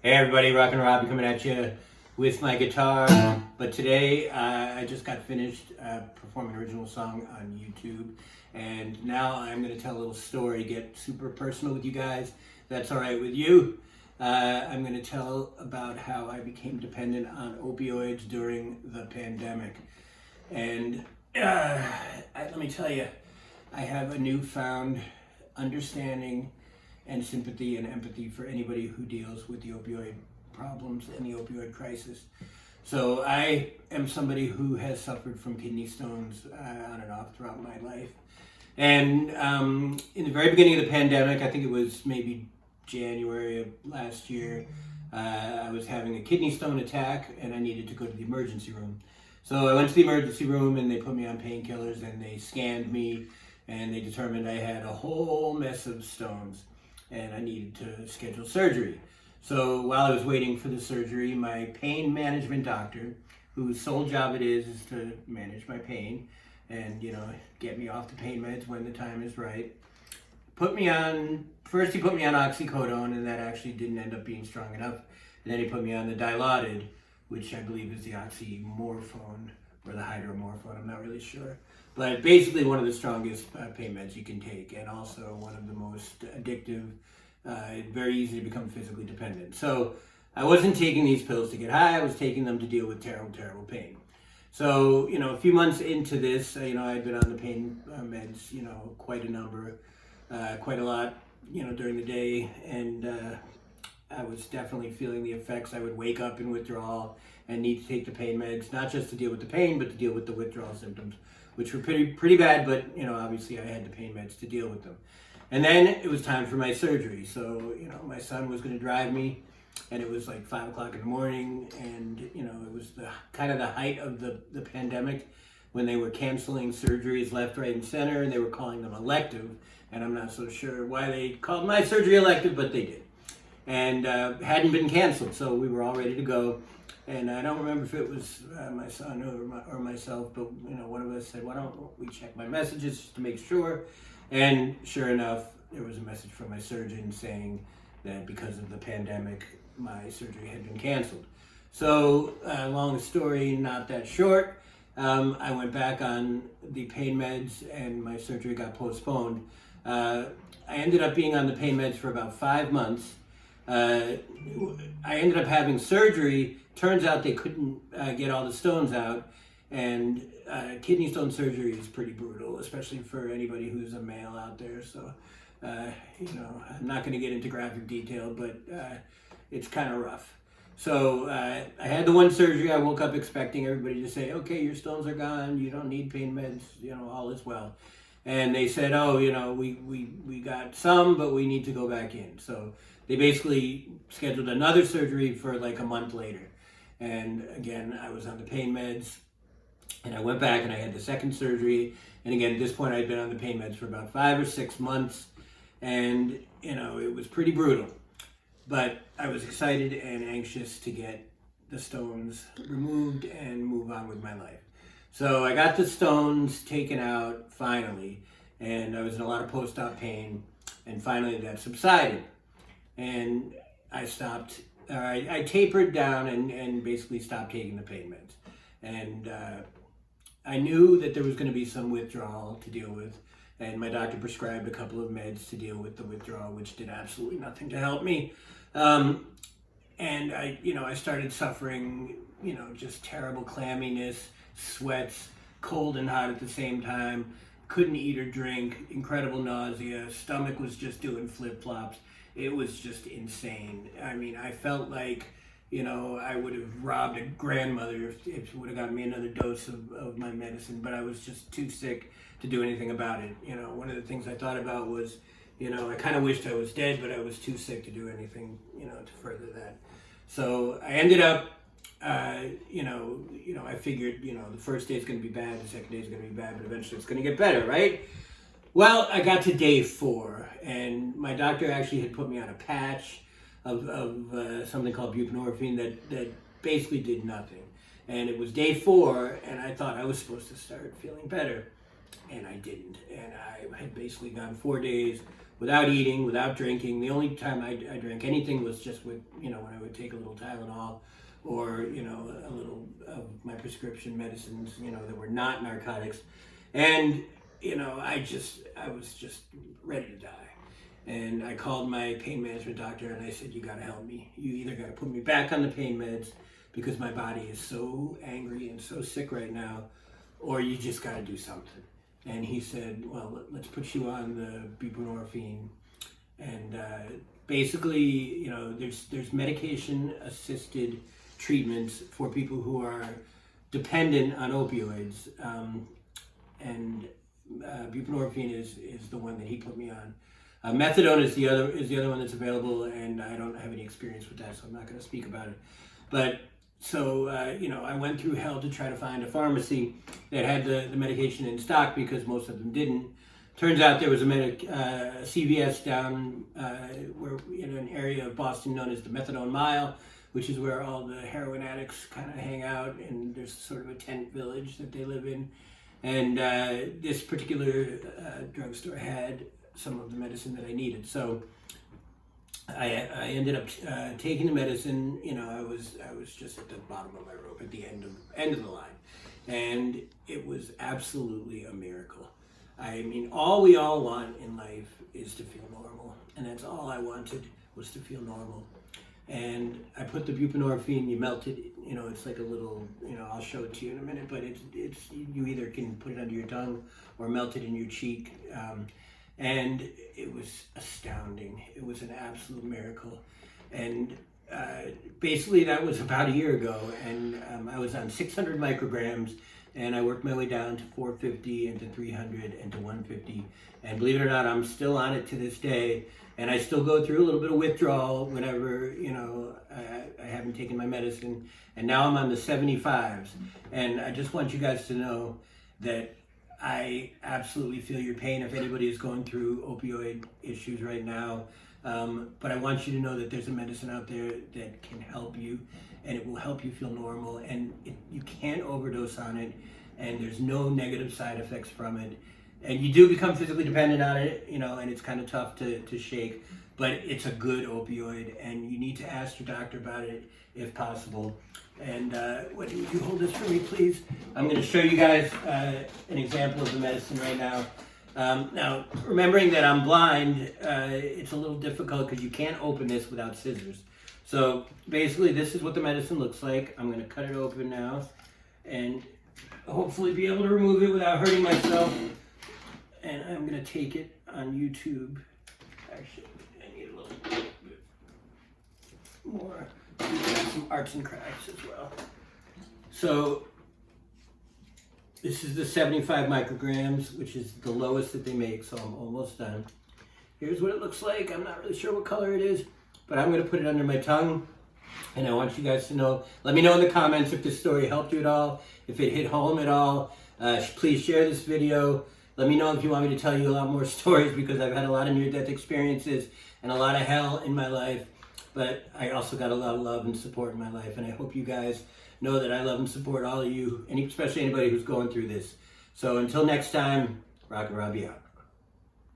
Hey everybody, Rockin' Robbie coming at you with my guitar. But today I just got finished performing an original song on YouTube, and now I'm going to tell a little story, get super personal with you guys. That's all right with you. I'm going to tell about how I became dependent on opioids during the pandemic. And let me tell you, I have a newfound understanding and sympathy and empathy for anybody who deals with the opioid problems and the opioid crisis. So I am somebody who has suffered from kidney stones on and off throughout my life. And in the very beginning of the pandemic, I think it was maybe January of last year, I was having a kidney stone attack and I needed to go to the emergency room. So I went to the emergency room and they put me on painkillers and they scanned me and they determined I had a whole mess of stones and I needed to schedule surgery. So while I was waiting for the surgery, my pain management doctor, whose sole job it is to manage my pain and, get me off the pain meds when the time is right, first he put me on oxycodone, and that actually didn't end up being strong enough. And then he put me on the Dilaudid, which I believe is the oxymorphone or the hydromorphone, I'm not really sure. But basically one of the strongest pain meds you can take, and also one of the most addictive, very easy to become physically dependent. So I wasn't taking these pills to get high, I was taking them to deal with terrible, terrible pain. So, a few months into this, I'd been on the pain meds, quite a number, quite a lot, during the day, and I was definitely feeling the effects. I would wake up in withdrawal and need to take the pain meds, not just to deal with the pain, but to deal with the withdrawal symptoms, which were pretty bad, but, obviously I had the pain meds to deal with them. And then it was time for my surgery. So, my son was going to drive me, and it was like 5 o'clock in the morning, and, it was the kind of the height of the pandemic when they were canceling surgeries left, right, and center, and they were calling them elective, and I'm not so sure why they called my surgery elective, but they did. And hadn't been canceled, so we were all ready to go. And I don't remember if it was my son or myself, but one of us said, "Why don't we check my messages just to make sure?" And sure enough, there was a message from my surgeon saying that because of the pandemic, my surgery had been canceled. So, long story, not that short, I went back on the pain meds and my surgery got postponed. I ended up being on the pain meds for about 5 months. I ended up having surgery. Turns out they couldn't get all the stones out, and kidney stone surgery is pretty brutal, especially for anybody who's a male out there. So, I'm not going to get into graphic detail, but it's kind of rough. So I had the one surgery. I woke up expecting everybody to say, "Okay, your stones are gone. You don't need pain meds. All is well." And they said, "Oh, we got some, but we need to go back in." So they basically scheduled another surgery for like a month later. And again, I was on the pain meds, and I went back and I had the second surgery. And again, at this point, I'd been on the pain meds for about 5 or 6 months, and it was pretty brutal. But I was excited and anxious to get the stones removed and move on with my life. So I got the stones taken out finally, and I was in a lot of post-op pain, and finally that subsided. And I tapered down and basically stopped taking the pain meds. And I knew that there was going to be some withdrawal to deal with, and my doctor prescribed a couple of meds to deal with the withdrawal, which did absolutely nothing to help me. And I started suffering, just terrible clamminess, sweats, cold and hot at the same time, couldn't eat or drink, incredible nausea, stomach was just doing flip-flops. It was just insane. I mean, I felt like, I would have robbed a grandmother if it would have gotten me another dose of my medicine, but I was just too sick to do anything about it. One of the things I thought about was, I kind of wished I was dead, but I was too sick to do anything, to further that. So I ended up, I figured, the first day is going to be bad, the second day is going to be bad, but eventually it's going to get better, right? Well, I got to day 4, and my doctor actually had put me on a patch of something called buprenorphine that basically did nothing. And it was day 4, and I thought I was supposed to start feeling better, and I didn't. And I had basically gone 4 days without eating, without drinking. The only time I drank anything was just with, when I would take a little Tylenol or, a little of my prescription medicines, that were not narcotics. And, I was just ready to die. And I called my pain management doctor and I said, you gotta help me. You either gotta put me back on the pain meds because my body is so angry and so sick right now, or you just gotta do something. And he said, well, let's put you on the buprenorphine. And basically, there's medication-assisted treatments for people who are dependent on opioids. And buprenorphine is the one that he put me on. Methadone is the other one that's available, and I don't have any experience with that, so I'm not going to speak about it. But so I went through hell to try to find a pharmacy that had the medication in stock because most of them didn't. Turns out there was a CVS down where in an area of Boston known as the Methadone Mile, which is where all the heroin addicts kind of hang out, and there's sort of a tent village that they live in. And this particular drugstore had some of the medicine that I needed. So I ended up taking the medicine. I was just at the bottom of my rope, at the end of the line, and it was absolutely a miracle. I mean, all we all want in life is to feel normal, and that's all I wanted, was to feel normal. And I put the buprenorphine, you melt it, it's like a little, I'll show it to you in a minute, but it's you either can put it under your tongue or melt it in your cheek. And it was astounding. It was an absolute miracle. And basically that was about a year ago, and I was on 600 micrograms, and I worked my way down to 450 and to 300 and to 150. And believe it or not, I'm still on it to this day. And I still go through a little bit of withdrawal whenever, I haven't taken my medicine. And now I'm on the 75s. And I just want you guys to know that I absolutely feel your pain if anybody is going through opioid issues right now. But I want you to know that there's a medicine out there that can help you, and it will help you feel normal, and you can't overdose on it, and there's no negative side effects from it. And you do become physically dependent on it, and it's kind of tough to shake, but it's a good opioid, and you need to ask your doctor about it if possible. And would you hold this for me, please? I'm going to show you guys an example of the medicine right now. Now, remembering that I'm blind, it's a little difficult because you can't open this without scissors. So basically, this is what the medicine looks like. I'm going to cut it open now and hopefully be able to remove it without hurting myself. And I'm going to take it on YouTube. Actually, I need a little bit more. Some arts and crafts as well. So this is the 75 micrograms, which is the lowest that they make, so I'm almost done. Here's what it looks like. I'm not really sure what color it is, but I'm going to put it under my tongue, and I want you guys to know. Let me know in the comments if this story helped you at all, if it hit home at all. Please share this video. Let me know if you want me to tell you a lot more stories, because I've had a lot of near-death experiences and a lot of hell in my life. But I also got a lot of love and support in my life, and I hope you guys know that I love and support all of you, and especially anybody who's going through this. So until next time, Rock and Robbie out.